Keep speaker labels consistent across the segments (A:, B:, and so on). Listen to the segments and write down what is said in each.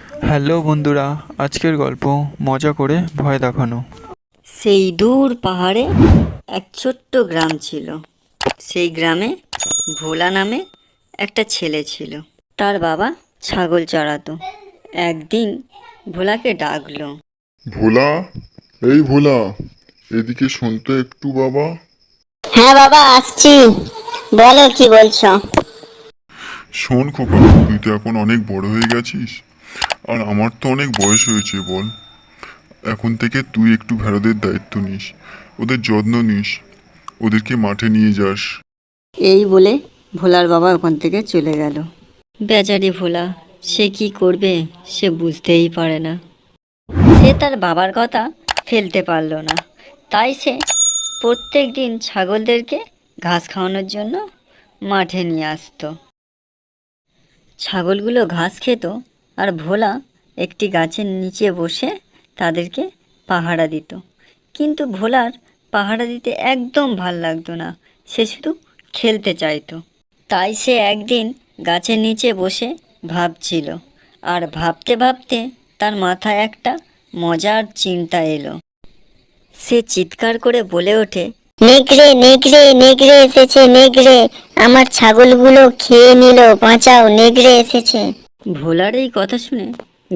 A: Hello বন্ধুরা, আজকের গল্প মজা করে ভয় দেখানো।
B: সেই দূর পাহাড়ে এক ছোট্ট গ্রাম ছিল। সেই গ্রামে ভোলা নামে একটা ছেলে ছিল। তার বাবা ছাগল চড়াতো। একদিন ভোলাকে ডাকলো।
C: ভোলা, এই ভোলা, এদিকে শোন তো একটু বাবা।
D: হ্যাঁ বাবা, আসছি। বলো, কি বলছো?
C: শোন খোকা, তুই তো এখন অনেক বড় হয়ে গেছিস, আর আমার তো অনেক বয়স হয়েছে। বল, এখন থেকে তুই একটু ভেড়াদের দায়িত্ব নিস, ওদের যত্ন নিস, ওদেরকে মাঠে নিয়ে যাস।
B: এই বলে ভোলার বাবা ওখান থেকে চলে গেল। বেচারি ভোলা, সে কি করবে সে বুঝতেই পারে না। সে তার বাবার কথা ফেলতে পারল না। তাই সে প্রত্যেক দিন ছাগলদেরকে ঘাস খাওয়ানোর জন্য মাঠে নিয়ে আসতো। ছাগলগুলো ঘাস খেত, আর ভোলা একটি গাছের নিচে বসে তাদেরকে পাহারা দিত। কিন্তু ভোলার পাহারা দিতে একদম ভাল লাগতো না, সে শুধু খেলতে চাইতো। তাই সে একদিন গাছের নিচে বসে ভাবছিল, আর ভাবতে ভাবতে তার মাথায় একটা মজার চিন্তা এলো। সে চিৎকার করে বলে ওঠে,
D: নেকড়ে নেকড়ে নেকড়ে এসেছে, নেকড়ে আমার ছাগলগুলো খেয়ে নিল, বাঁচাও, নেকড়ে এসেছে।
B: ভোলার এই কথা শুনে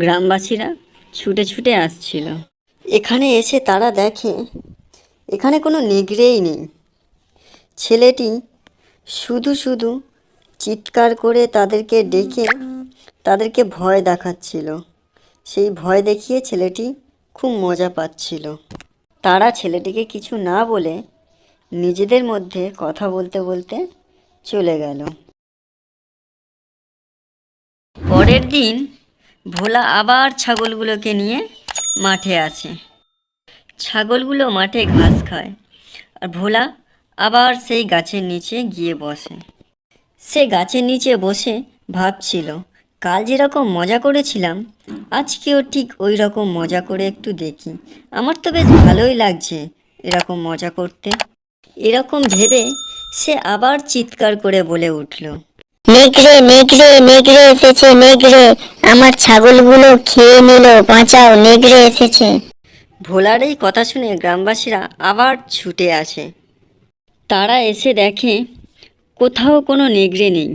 B: গ্রামবাসীরা ছুটে ছুটে আসছিল। এখানে এসে তারা দেখে এখানে কোনো নেকড়েই নেই। ছেলেটি শুধু শুধু চিৎকার করে তাদেরকে ডেকে তাদেরকে ভয় দেখাচ্ছিল। সেই ভয় দেখিয়ে ছেলেটি খুব মজা পাচ্ছিল। তারা ছেলেটিকে কিছু না বলে নিজেদের মধ্যে কথা বলতে বলতে চলে গেল। পরের দিন ভোলা আবার ছাগলগুলোকে নিয়ে মাঠে আসে। ছাগলগুলো মাঠে ঘাস খায়, আর ভোলা আবার সেই গাছের নিচে গিয়ে বসে। সে গাছের নিচে বসে ভাবছিল, কাল যেরকম মজা করেছিলাম আজকেও ঠিক ওই রকম মজা করে একটু দেখি। আমার তো বেশ ভালোই লাগছে এরকম মজা করতে। এরকম ভেবে সে আবার চিৎকার করে বলে উঠল,
D: নেকড়ে নেকড়ে নেকড়ে এসেছে, নেকড়ে আমার ছাগলগুলো খেয়ে নিল, বাঁচাও, নেকড়ে এসেছে।
B: ভোলার এই কথা শুনে গ্রামবাসীরা আবার ছুটে আসে। তারা এসে দেখে কোথাও কোনো নেগড়ে নেই।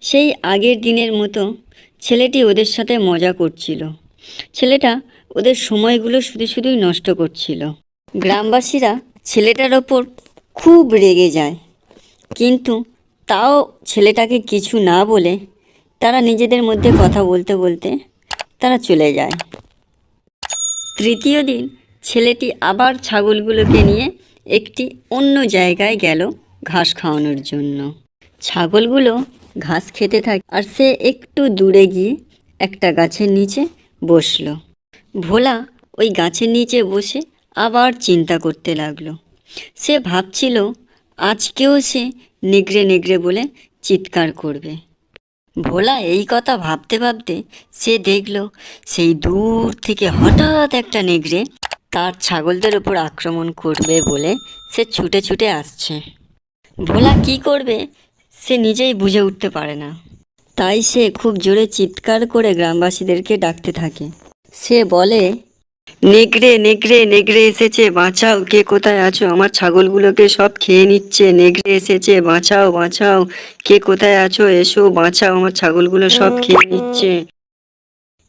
B: সেই আগের দিনের মতো ছেলেটি ওদের সাথে মজা করছিল। ছেলেটা ওদের সময়গুলো শুধু শুধুই নষ্ট করছিল। গ্রামবাসীরা ছেলেটার ওপর খুব রেগে যায়, কিন্তু তাও ছেলেটাকে কিছু না বলে তারা নিজেদের মধ্যে কথা বলতে বলতে তারা চলে যায়। তৃতীয় দিন ছেলেটি আবার ছাগলগুলোকে নিয়ে একটি অন্য জায়গায় গেল ঘাস খাওয়ানোর জন্য। ছাগলগুলো ঘাস খেতে থাকে, আর সে একটু দূরে গিয়ে একটা গাছের নিচে বসলো। ভোলা ওই গাছের নিচে বসে আবার চিন্তা করতে লাগলো। সে ভাবছিল আজকেও সে নেগড়ে নেগড়ে বলে চিৎকার করবে। ভোলা এই কথা ভাবতে ভাবতে সে দেখল সেই দূর থেকে হঠাৎ একটা নেগড়ে তার ছাগলদের উপর আক্রমণ করবে বলে সে ছুটে ছুটে আসছে। ভোলা কি করবে সে নিজেই বুঝে উঠতে পারে না। তাই সে খুব জোরে চিৎকার করে গ্রামবাসীদেরকে ডাকতে থাকে। সে বলে, নেগড়ে নেগড়ে নেগড়ে এসেছে, বাঁচাও, কে কোথায় আছো? আমার ছাগলগুলোকে সব খেয়ে নিচ্ছে। নেগড়ে এসেছে, বাঁচাও বাঁচাও, কে কোথায় আছো? এসো, বাঁচাও, আমার ছাগলগুলো সব খেয়ে নিচ্ছে।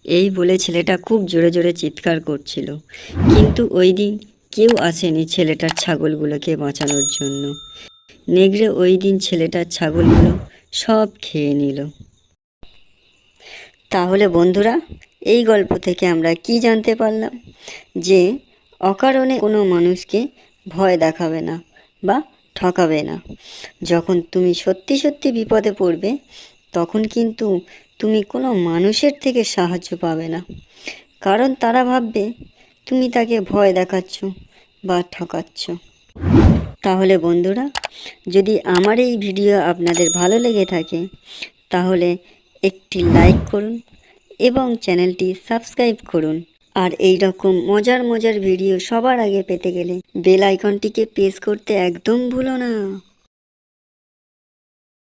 B: এই বলে ছেলেটা খুব জোরে জোরে চিৎকার করছিল। কিন্তু ওই দিন কেউ আসেনি ছেলেটার ছাগলগুলোকে বাঁচানোর জন্য। নেগড়ে ওই দিন ছেলেটার ছাগলগুলো সব খেয়ে নিল। তাহলে বন্ধুরা, এই গল্প থেকে আমরা কি জানতে পারলাম? যে অকারণে কোনো মানুষকে ভয় দেখাবে না বা ঠকাবে না। যখন তুমি সত্যি সত্যি বিপদে পড়বে তখন কিন্তু তুমি কোনো মানুষের থেকে সাহায্য পাবে না, কারণ তারা ভাববে তুমি তাকে ভয় দেখাচ্ছ বা ঠকাচ্ছ। তাহলে বন্ধুরা, যদি আমার এই ভিডিও আপনাদের ভালো লেগে থাকে তাহলে একটি লাইক করুন এবং চ্যানেলটি সাবস্ক্রাইব করুন। আর এই রকম মজার মজার ভিডিও সবার আগে পেতে গেলে বেল আইকনটিকে প্রেস করতে একদম ভুলো না।